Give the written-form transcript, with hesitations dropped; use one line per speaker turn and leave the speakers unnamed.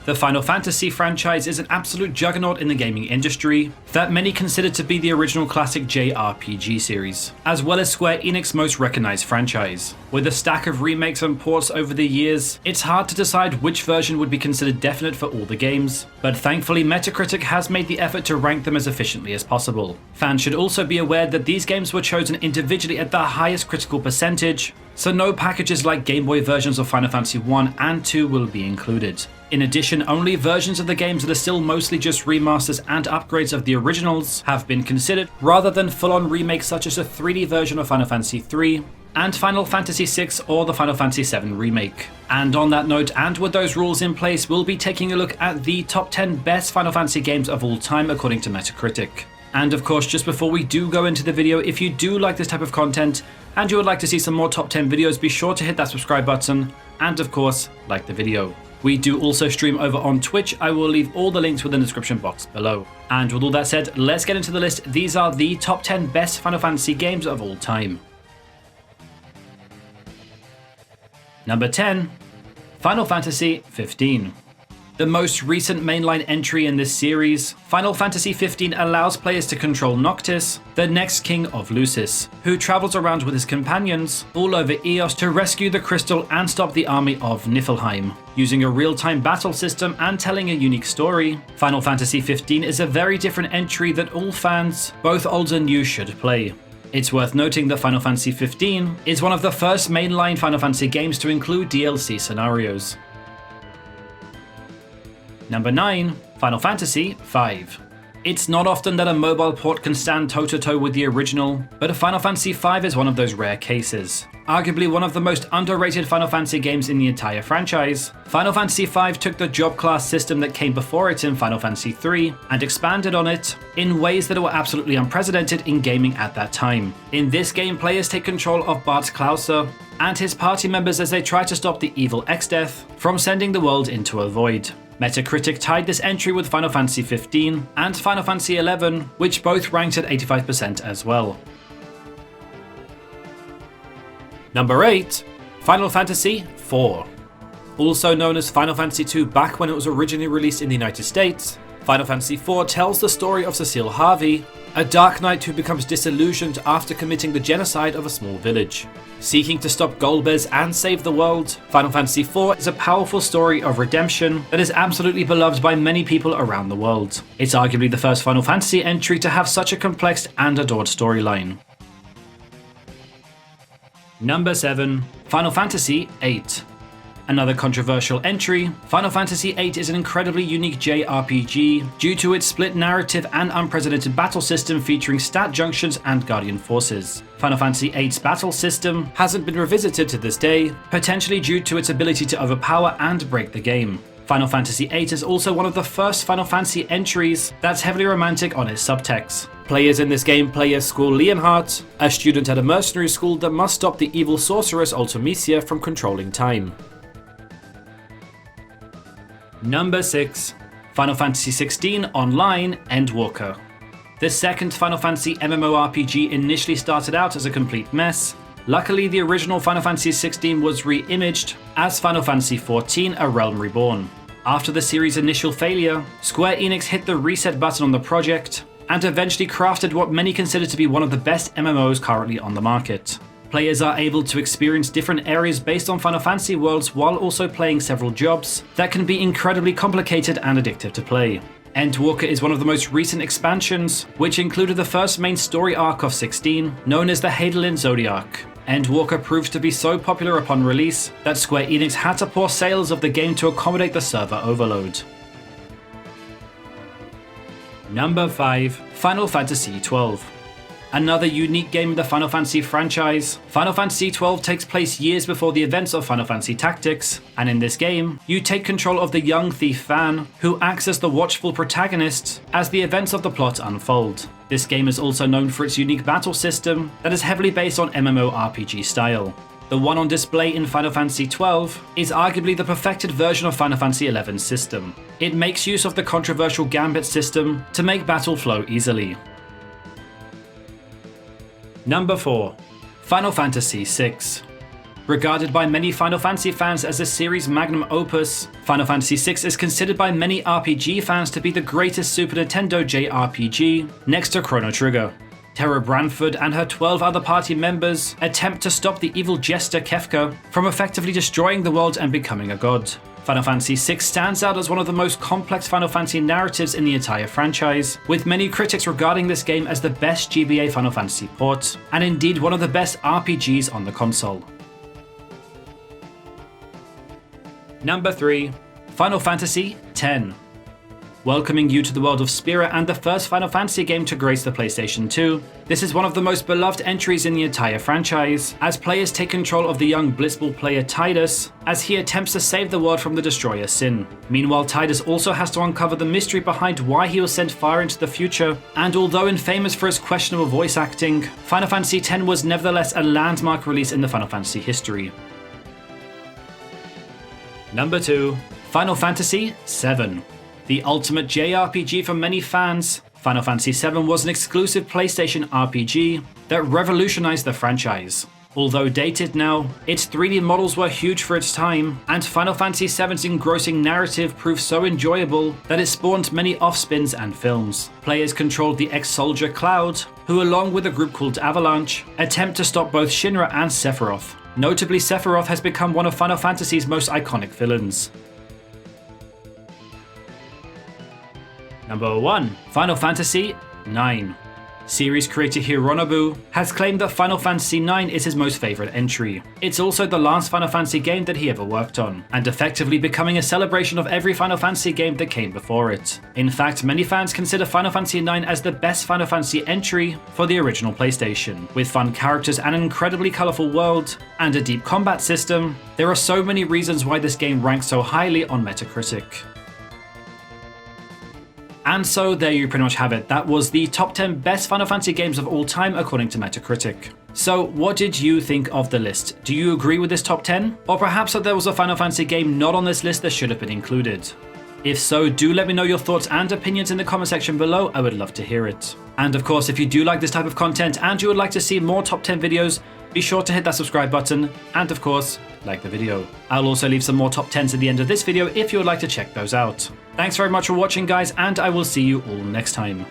The Final Fantasy franchise is an absolute juggernaut in the gaming industry that many consider to be the original classic JRPG series, as well as Square Enix's most recognized franchise. With a stack of remakes and ports over the years, it's hard to decide which version would be considered definite for all the games, but thankfully Metacritic has made the effort to rank them as efficiently as possible. Fans should also be aware that these games were chosen individually at the highest critical percentage, so no packages like Game Boy versions of Final Fantasy I and II will be included. In addition, only versions of the games that are still mostly just remasters and upgrades of the originals have been considered, rather than full-on remakes such as a 3D version of Final Fantasy III and Final Fantasy VI or the Final Fantasy VII remake. And on that note, and with those rules in place, we'll be taking a look at the top 10 best Final Fantasy games of all time according to Metacritic. And of course, just before we do go into the video, if you do like this type of content and you would like to see some more top 10 videos, be sure to hit that subscribe button and of course, like the video. We do also stream over on Twitch. I will leave all the links within the description box below. And with all that said, let's get into the list. These are the top 10 best Final Fantasy games of all time. Number 10, Final Fantasy XV. The most recent mainline entry in this series, Final Fantasy XV allows players to control Noctis, the next king of Lucis, who travels around with his companions all over Eos to rescue the crystal and stop the army of Niflheim. Using a real-time battle system and telling a unique story, Final Fantasy XV is a very different entry that all fans, both old and new, should play. It's worth noting that Final Fantasy XV is one of the first mainline Final Fantasy games to include DLC scenarios. Number 9, Final Fantasy V. It's not often that a mobile port can stand toe-to-toe with the original, but Final Fantasy V is one of those rare cases. Arguably one of the most underrated Final Fantasy games in the entire franchise, Final Fantasy V took the job class system that came before it in Final Fantasy III and expanded on it in ways that were absolutely unprecedented in gaming at that time. In this game, players take control of Bart Klauser and his party members as they try to stop the evil Exdeath from sending the world into a void. Metacritic tied this entry with Final Fantasy XV and Final Fantasy XI, which both ranked at 85% as well. Number 8, Final Fantasy IV. Also known as Final Fantasy II back when it was originally released in the United States, Final Fantasy IV tells the story of Cecile Harvey, a dark knight who becomes disillusioned after committing the genocide of a small village. Seeking to stop Golbez and save the world, Final Fantasy IV is a powerful story of redemption that is absolutely beloved by many people around the world. It's arguably the first Final Fantasy entry to have such a complex and adored storyline. Number 7, Final Fantasy VIII. Another controversial entry, Final Fantasy VIII is an incredibly unique JRPG due to its split narrative and unprecedented battle system featuring stat junctions and guardian forces. Final Fantasy VIII's battle system hasn't been revisited to this day, potentially due to its ability to overpower and break the game. Final Fantasy VIII is also one of the first Final Fantasy entries that's heavily romantic on its subtext. Players in this game play as Squall Leonhardt, a student at a mercenary school that must stop the evil sorceress Ultimecia from controlling time. Number 6, Final Fantasy XVI Online Endwalker. The second Final Fantasy MMORPG initially started out as a complete mess. Luckily, the original Final Fantasy XVI was re-imaged as Final Fantasy XIV A Realm Reborn. After the series' initial failure, Square Enix hit the reset button on the project and eventually crafted what many consider to be one of the best MMOs currently on the market. Players are able to experience different areas based on Final Fantasy worlds while also playing several jobs that can be incredibly complicated and addictive to play. Endwalker is one of the most recent expansions, which included the first main story arc of 16, known as the Heidelin Zodiac. Endwalker proved to be so popular upon release that Square Enix had to pause sales of the game to accommodate the server overload. Number 5, Final Fantasy XII. Another unique game in the Final Fantasy franchise, Final Fantasy XII takes place years before the events of Final Fantasy Tactics, and in this game, you take control of the young thief Van, who acts as the watchful protagonist as the events of the plot unfold. This game is also known for its unique battle system that is heavily based on MMORPG style. The one on display in Final Fantasy XII is arguably the perfected version of Final Fantasy XI's system. It makes use of the controversial Gambit system to make battle flow easily. Number 4, Final Fantasy VI. Regarded by many Final Fantasy fans as the series' magnum opus, Final Fantasy VI is considered by many RPG fans to be the greatest Super Nintendo JRPG, next to Chrono Trigger. Terra Branford and her 12 other party members attempt to stop the evil jester Kefka from effectively destroying the world and becoming a god. Final Fantasy VI stands out as one of the most complex Final Fantasy narratives in the entire franchise, with many critics regarding this game as the best GBA Final Fantasy port, and indeed one of the best RPGs on the console. Number 3. Final Fantasy X. Welcoming you to the world of Spira and the first Final Fantasy game to grace the PlayStation 2, this is one of the most beloved entries in the entire franchise, as players take control of the young Blitzball player Tidus as he attempts to save the world from the Destroyer Sin. Meanwhile, Tidus also has to uncover the mystery behind why he was sent far into the future, and although infamous for his questionable voice acting, Final Fantasy X was nevertheless a landmark release in the Final Fantasy history. Number 2. Final Fantasy VII. The ultimate JRPG for many fans, Final Fantasy VII was an exclusive PlayStation RPG that revolutionized the franchise. Although dated now, its 3D models were huge for its time, and Final Fantasy VII's engrossing narrative proved so enjoyable that it spawned many offspins and films. Players controlled the ex-soldier Cloud, who along with a group called Avalanche, attempt to stop both Shinra and Sephiroth. Notably, Sephiroth has become one of Final Fantasy's most iconic villains. Number 1. Final Fantasy IX. Series creator Hironobu has claimed that Final Fantasy IX is his most favorite entry. It's also the last Final Fantasy game that he ever worked on, and effectively becoming a celebration of every Final Fantasy game that came before it. In fact, many fans consider Final Fantasy IX as the best Final Fantasy entry for the original PlayStation. With fun characters and an incredibly colorful world, and a deep combat system, there are so many reasons why this game ranks so highly on Metacritic. And so there you pretty much have it. That was the top 10 best Final Fantasy games of all time according to Metacritic. So what did you think of the list? Do you agree with this top 10? Or perhaps that there was a Final Fantasy game not on this list that should have been included? If so, do let me know your thoughts and opinions in the comment section below. I would love to hear it. And of course, if you do like this type of content and you would like to see more top 10 videos, be sure to hit that subscribe button and of course, like the video. I'll also leave some more top 10s at the end of this video if you would like to check those out. Thanks very much for watching guys, and I will see you all next time.